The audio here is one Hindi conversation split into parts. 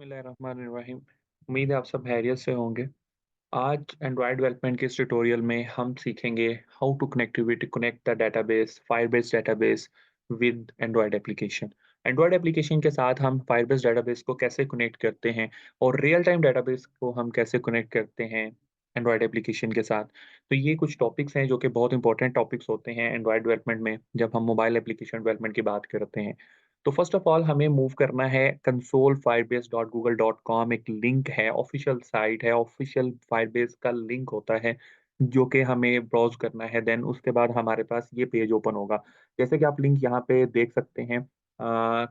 बिस्मिल्लाहिर्रहमानिर्रहीम। उम्मीद है आप सब खैरियत से होंगे। आज एंड्रॉयड डेवलपमेंट के इस ट्यूटोरियल में हम सीखेंगे how to connect the database Firebase database with Android application. Android application के साथ हम फायरबेस डेटाबेस को कैसे कनेक्ट करते हैं और रियल टाइम डेटाबेस को हम कैसे कनेक्ट करते हैं एंड्रॉयड एप्लीकेशन के साथ। तो ये कुछ टॉपिक्स हैं जो कि बहुत इंपॉर्टेंट टॉपिक्स होते हैं एंड्रॉयड डेवलपमेंट में जब हम मोबाइल एप्लीकेशन डेवलपमेंट की बात करते हैं। तो फर्स्ट ऑफ ऑल हमें मूव करना है console.firebase.google.com। एक लिंक है, ऑफिशियल साइट है, ऑफिशियल फायरबेस का लिंक होता है जो कि हमें ब्राउज़ करना है। देन उसके बाद हमारे पास ये पेज ओपन होगा। जैसे कि आप लिंक यहाँ पे देख सकते हैं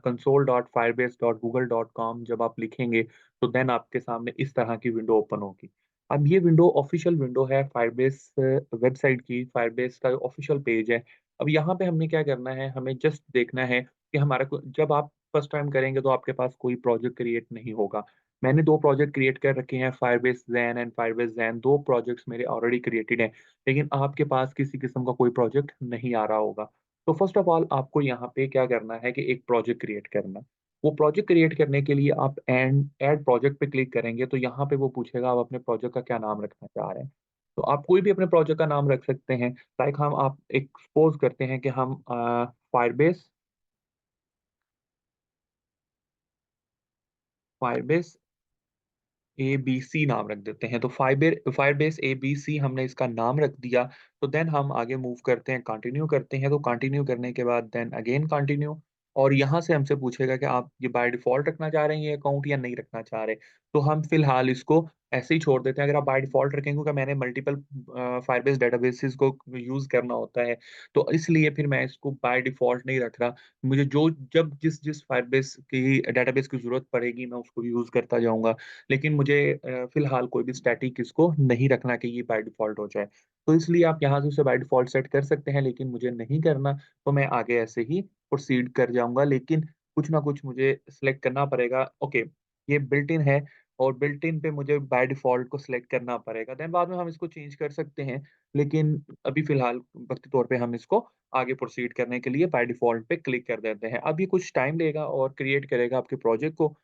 console.firebase.google.com। जब आप लिखेंगे तो देन आपके सामने इस तरह की विंडो ओपन होगी। अब ये विंडो ऑफिशियल विंडो है फायरबेस वेबसाइट की, फायरबेस का ऑफिशियल पेज है। अब यहाँ पे हमने क्या करना है, हमें जस्ट देखना है कि हमारा को जब आप फर्स्ट टाइम करेंगे तो आपके पास कोई प्रोजेक्ट क्रिएट नहीं होगा। मैंने 2 प्रोजेक्ट क्रिएट कर रखे हैं, Firebase Zen and Firebase Zen. 2 projects मेरे ऑलरेडी क्रिएटेड हैं, लेकिन आपके पास किसी किस्म का कोई प्रोजेक्ट नहीं आ रहा होगा। तो फर्स्ट ऑफ ऑल आपको यहाँ पे क्या करना है कि एक प्रोजेक्ट क्रिएट करना। वो प्रोजेक्ट क्रिएट करने के लिए आप ऐड प्रोजेक्ट पे क्लिक करेंगे तो यहाँ पे वो पूछेगा आप अपने प्रोजेक्ट का क्या नाम रखना चाह रहे हैं। तो आप कोई भी अपने प्रोजेक्ट का नाम रख सकते हैं। लाइक हम आप एक सपोज़ करते हैं कि हम फायरबेस फायरबेस एबीसी नाम रख देते हैं। तो फायरबेस एबीसी हमने इसका नाम रख दिया। तो देन हम आगे मूव करते हैं, कंटिन्यू करते हैं। तो कंटिन्यू करने के बाद देन अगेन कंटिन्यू, और यहाँ से हमसे पूछेगा कि आप ये बाय डिफ़ॉल्ट रखना चाह रहे हैं ये अकाउंट या नहीं रखना चाह रहे। तो हम फ़िलहाल इसको ऐसे ही छोड़ देते हैं। अगर आप बाय डिफ़ॉल्ट रखेंगे, क्योंकि मैंने मल्टीपल फायरबेस डेटाबेसेस को यूज़ करना होता है, तो इसलिए फिर मैं इसको बाय डिफ़ॉल्ट नहीं रख रहा। मुझे जो जब जिस फायरबेस की डेटाबेस की ज़रूरत पड़ेगी मैं उसको यूज़ करता जाऊँगा। लेकिन मुझे फ़िलहाल कोई भी स्टैटिक इसको नहीं रखना कि ये बाय डिफ़ॉल्ट हो जाए। तो इसलिए आप यहाँ से उसे बाय डिफ़ॉल्ट सेट कर सकते हैं, लेकिन मुझे नहीं करना, तो मैं आगे ऐसे ही प्रोसीड कर जाऊँगा। लेकिन कुछ ना कुछ मुझे सिलेक्ट करना पड़ेगा। ओके, ये बिल्ट इन है और बिल्ट इन पे मुझे बाय डिफ़ॉल्ट को सिलेक्ट करना पड़ेगा। देन बाद में हम इसको चेंज कर सकते हैं, लेकिन अभी फ़िलहाल वक़्ती तौर पे हम इसको आगे प्रोसीड करने के लिए बाय डिफ़ॉल्ट पे क्लिक कर देते हैं। अब ये कुछ टाइम लेगा और क्रिएट करेगा आपके प्रोजेक्ट को।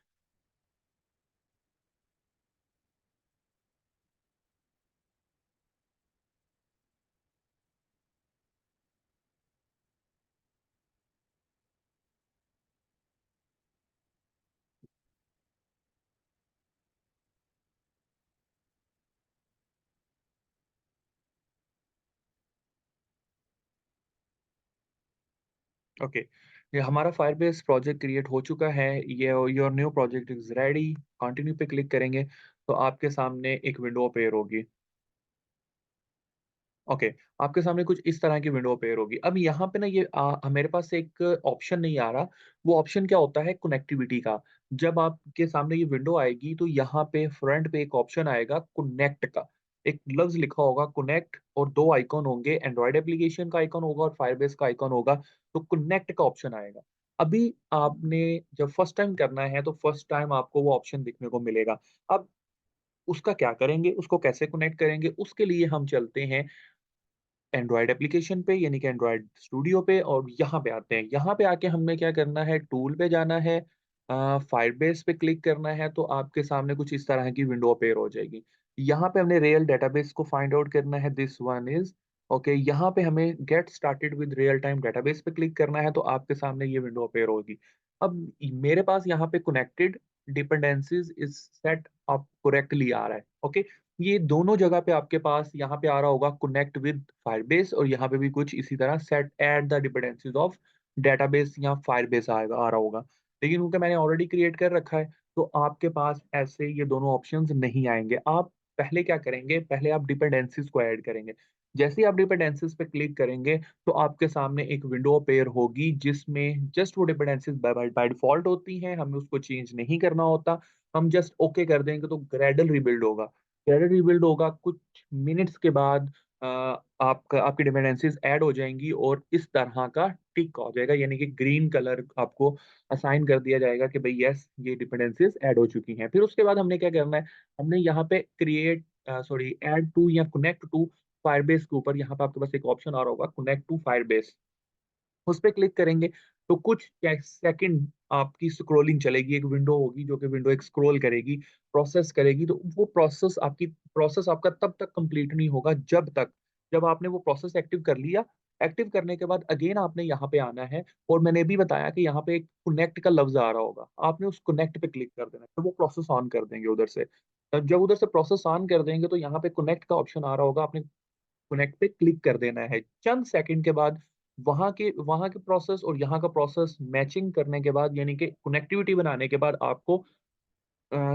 ओके, ये हमारा फायरबेस प्रोजेक्ट क्रिएट हो चुका है। ये your new project is ready. Continue पे क्लिक करेंगे तो आपके सामने एक विंडो अपीयर होगी। ओके, आपके सामने कुछ इस तरह की विंडो अपीयर होगी। अब यहाँ पे ना ये मेरे पास एक ऑप्शन नहीं आ रहा। वो ऑप्शन क्या होता है, कनेक्टिविटी का। जब आपके सामने ये विंडो आएगी तो यहाँ पे फ्रंट पे एक ऑप्शन आएगा कनेक्ट का। एक लफ्ज़ लिखा होगा कनेक्ट और 2 आइकन होंगे, एंड्रॉयड एप्लीकेशन का आइकन होगा और फायरबेस का आइकन होगा। तो कनेक्ट का ऑप्शन आएगा। अभी आपने जब फर्स्ट टाइम करना है तो फर्स्ट टाइम आपको वो ऑप्शन दिखने को मिलेगा। अब उसका क्या करेंगे, उसको कैसे कनेक्ट करेंगे, उसके लिए हम चलते हैं एंड्रॉयड एप्लीकेशन पे, यानी कि एंड्रॉयड स्टूडियो पे, और यहाँ पे आते हैं। यहाँ पे आके हमने क्या करना है, टूल पे जाना है, फायरबेस पे क्लिक करना है, तो आपके सामने कुछ इस तरह की विंडो अपीयर हो जाएगी। यहाँ पे हमने रियल डेटाबेस को फाइंड आउट करना है, दिस वन इज़ ओके। यहाँ पे हमें get started with real time database पे क्लिक करना है, तो आपके सामने ये विंडो अपीयर होगी। अब मेरे पास यहाँ पे connected dependencies is set up correctly आ रहा है, ओके। ये दोनों जगह पे आपके पास यहाँ पे आ रहा होगा कनेक्ट विद फायरबेस, और यहाँ पे भी कुछ इसी तरह set add the dependencies of database या फायरबेस आएगा आ रहा होगा। लेकिन क्योंकि मैंने ऑलरेडी क्रिएट कर रखा है, तो आपके पास ऐसे ये दोनों ऑप्शंस नहीं आएँगे। आप पहले क्या करेंगे, पहले आप डिपेंडेंसीज को ऐड करेंगे। जैसे ही आप डिपेंडेंसीज पे क्लिक करेंगे, तो आपके सामने एक विंडो अपीयर होगी जिसमें जस्ट वो dependencies by by by default होती हैं, हमें उसको चेंज नहीं करना होता। हम जस्ट ओके कर देंगे तो ग्रेडल रिबिल्ड होगा। क्रेडिट रिबिल्ड होगा, कुछ मिनट्स के बाद आपका आपकी डिपेंडेंसीज़ ऐड हो जाएँगी और इस तरह का टिक हो जाएगा, यानी कि ग्रीन कलर आपको असाइन कर दिया जाएगा कि भई येस, ये डिपेंडेंसीज़ ऐड हो चुकी हैं। फिर उसके बाद हमने क्या करना है, हमने यहाँ पे ऐड टू या कनेक्ट टू फायरबेस के ऊपर यहाँ पे आपके पास एक ऑप्शन आ रहा होगा, कनेक्ट टू फायरबेस। उस पे क्लिक करेंगे तो कुछ सेकंड आपकी स्क्रॉलिंग चलेगी, एक विंडो होगी जो कि विंडो एक स्क्रॉल करेगी, प्रोसेस करेगी, तो वो प्रोसेस आपका तब तक कंप्लीट नहीं होगा जब आपने वो प्रोसेस एक्टिव कर लिया। एक्टिव करने के बाद अगेन आपने यहाँ पे आना है और मैंने भी बताया कि यहाँ पे एक कनेक्ट का लफ्ज़ आ रहा होगा। आपने उस कनेक्ट पे क्लिक कर देना है, तो वो प्रोसेस ऑन कर देंगे उधर से। जब उधर से प्रोसेस ऑन कर देंगे तो यहाँ पे कनेक्ट का ऑप्शन आ रहा होगा, आपने कनेक्ट पे क्लिक कर देना है। चंद सेकंड के बाद वहाँ के प्रोसेस और यहाँ का प्रोसेस मैचिंग करने के बाद यानी कि कनेक्टिविटी बनाने के बाद आपको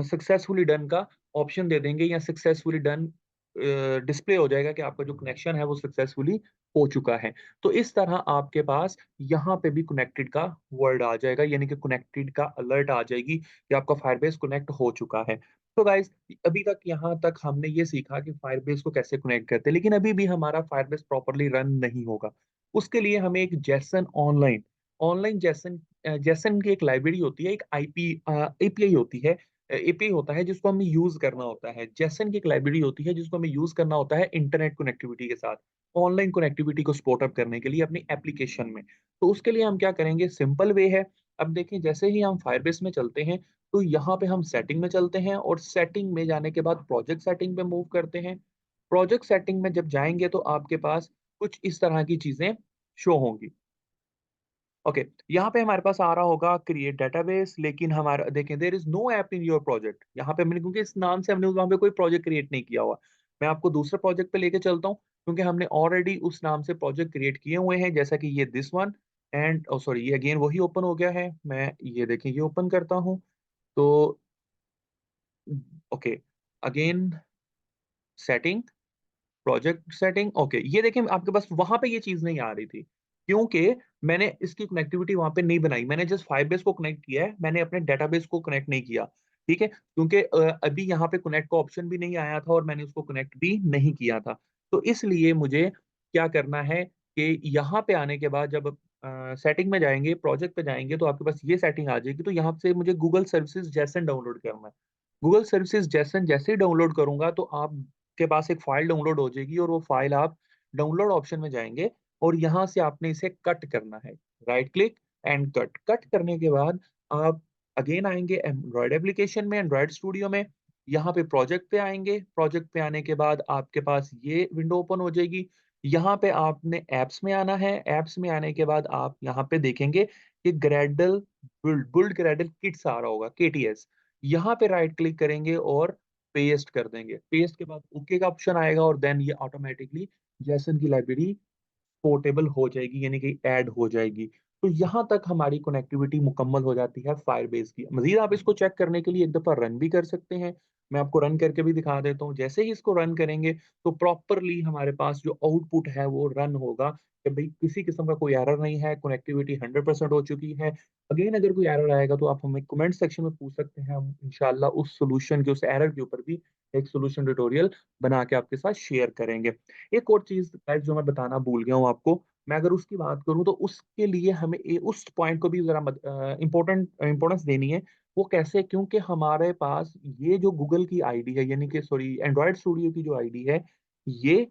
सक्सेसफुली डन का ऑप्शन दे देंगे या सक्सेसफुली डन डिस्प्ले हो जाएगा कि आपका जो कनेक्शन है वो सक्सेसफुली हो चुका है। तो इस तरह आपके पास यहाँ पे भी कनेक्टेड का वर्ड आ जाएगा यानी कि कनेक्टेड का अलर्ट आ जाएगी कि आपका फायरबेस कनेक्ट हो चुका है। तो गाइस अभी तक यहाँ तक हमने ये सीखा कि फायरबेस को कैसे कनेक्ट करते हैं, लेकिन अभी भी हमारा फायरबेस प्रॉपर्ली रन नहीं होगा। उसके लिए हमें एक Jason online online Jason Jason की एक लाइब्रेरी होती है, एक एपीआई होती है, एपीआई होता है जिसको हमें यूज़ करना होता है। जेसन की एक लाइब्रेरी होती है जिसको हमें यूज़ करना होता है इंटरनेट कनेक्टिविटी के साथ, ऑनलाइन कनेक्टिविटी को सपोर्ट अप करने के लिए अपनी एप्लीकेशन में। तो उसके लिए हम क्या करेंगे, सिंपल वे है। अब देखिए जैसे ही हम फायरबेस में चलते हैं, तो यहाँ पे हम सेटिंग में चलते हैं और सेटिंग में जाने के बाद प्रोजेक्ट सेटिंग पे मूव करते हैं। प्रोजेक्ट सेटिंग में जब जाएँगे तो आपके पास कुछ इस तरह की चीज़ें शो होंगी। ओके, यहाँ पे हमारे पास आ रहा होगा क्रिएट डेटाबेस, लेकिन हमारा देखें there is no app in your project. यहाँ पे मैंने क्योंकि इस नाम से हमने वहाँ पे कोई प्रोजेक्ट क्रिएट नहीं किया हुआ। मैं आपको दूसरे प्रोजेक्ट पे लेके चलता हूँ, क्योंकि हमने ऑलरेडी उस नाम से प्रोजेक्ट क्रिएट किए हुए हैं, जैसा कि ये this one and oh sorry ये अगेन वही ओपन हो गया है। मैं ये देखें ये ओपन करता हूँ, तो okay, again setting project setting okay, ये देखिए आपके पास वहाँ पे ये चीज़ नहीं आ रही थी, क्योंकि मैंने इसकी कनेक्टिविटी वहाँ पे नहीं बनाई। मैंने जस्ट फाइबेस को कनेक्ट किया है, मैंने अपने डेटाबेस को कनेक्ट नहीं किया, ठीक है? क्योंकि अभी यहाँ पे कनेक्ट का ऑप्शन भी नहीं आया था और मैंने उसको कनेक्ट भी नहीं किया था। तो इसलिए मुझे क्या करना है कि यहाँ पे आने के बाद जब सेटिंग में जाएँगे, प्रोजेक्ट पे जाएँगे तो आपके पास ये सेटिंग आ जाएगी, तो यहाँ से मुझे गूगल सर्विसेज़ जैसन डाउनलोड करना है। गूगल सर्विसेज़ जैसन जैसे ही डाउनलोड करूँगा तो आपके पास एक फ़ाइल डाउनलोड हो जाएगी और वो फ़ाइल आप डाउनलोड ऑप्शन में जाएँगे और यहाँ से आपने इसे कट करना है। Right click and cut. Cut करने के बाद आप अगेन आएँगे एंड्रॉयड एप्लीकेशन में, एंड्रॉयड स्टूडियो में। यहाँ पे प्रोजेक्ट पे आएँगे। प्रोजेक्ट पे आने के बाद आपके पास ये विंडो ओपन हो जाएगी। यहाँ पे आपने ऐप्स में आना है। ऐप्स में आने के बाद आप यहाँ पे देखेंगे कि ग्रेडल बिल्ड ग्रेडल किट्स आ रहा होगा, केटीएस। यहाँ पे राइट क्लिक करेंगे और पेस्ट कर देंगे। पेस्ट के बाद ओके का ऑप्शन आएगा और देन ये ऑटोमैटिकली जेसन की लाइब्रेरी पोर्टेबल हो जाएगी यानी कि ऐड हो जाएगी। तो यहाँ तक हमारी कनेक्टिविटी मुकम्मल हो जाती है फायरबेस की। मज़ीद आप इसको चेक करने के लिए एक दफ़ा रन भी कर सकते हैं। मैं आपको रन करके भी दिखा देता हूँ। जैसे ही इसको रन करेंगे तो प्रॉपरली हमारे पास जो आउटपुट है वो रन होगा कि भई किसी किस्म का कोई एरर नहीं है, कनेक्टिविटी 100% हो चुकी है। अगेन अगर कोई एरर आएगा तो आप हमें कमेंट सेक्शन में पूछ सकते हैं। हम इंशाअल्लाह उस सॉल्यूशन के उस एरर के ऊपर भी एक सॉल्यूशन ट्यूटोरियल बना के आपके साथ शेयर करेंगे। एक और चीज़ गाइस जो मैं बताना भूल गया हूँ आपको, मैं अगर उसकी बात करूँ तो उसके लिए हमें उस पॉइंट को भी ज़रा इम्पोर्टेंस देनी है। वो कैसे? क्योंकि हमारे पास ये जो गूगल की आईडी है यानी कि सॉरी एंड्रॉयड स्टूडियो की जो आईडी है, ये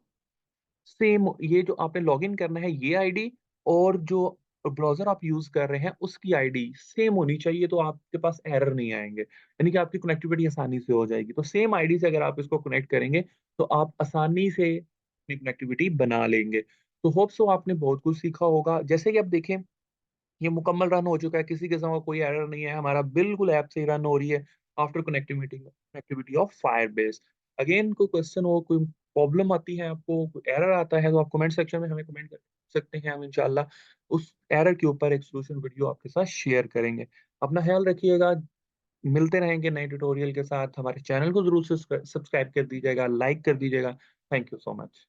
सेम ये जो आपने लॉगिन करना है ये आईडी और जो ब्राउज़र आप यूज़ कर रहे हैं उसकी आईडी सेम होनी चाहिए, तो आपके पास एरर नहीं आएँगे। यानी कि आपकी कनेक्टिविटी आसानी से हो जाएगी। तो सेम आईडी से अगर आप इसको कनेक्ट करेंगे तो आप आसानी से अपनी कनेक्टिविटी बना लेंगे। तो होप सो आपने बहुत कुछ सीखा होगा। जैसे कि अब देखें ये मुकम्मल रन हो चुका है, किसी किस्म का कोई एरर नहीं है, हमारा बिल्कुल ऐप से ही रन हो रही है after connectivity of Firebase. Again कोई क्वेश्चन हो, कोई प्रॉब्लम आती है आपको, कोई एरर आता है तो आप कमेंट सेक्शन में हमें कमेंट कर सकते हैं, हम इंशाल्लाह उस एरर के ऊपर एक सॉल्यूशन वीडियो आपके साथ शेयर करेंगे। अपना ख्याल रखिएगा, मिलते रहेंगे नए ट्यूटोरियल के साथ, हमारे चैनल को ज़रूर सब्सक्राइब कर दीजिएगा, लाइक कर दीजिएगा। Thank you so much.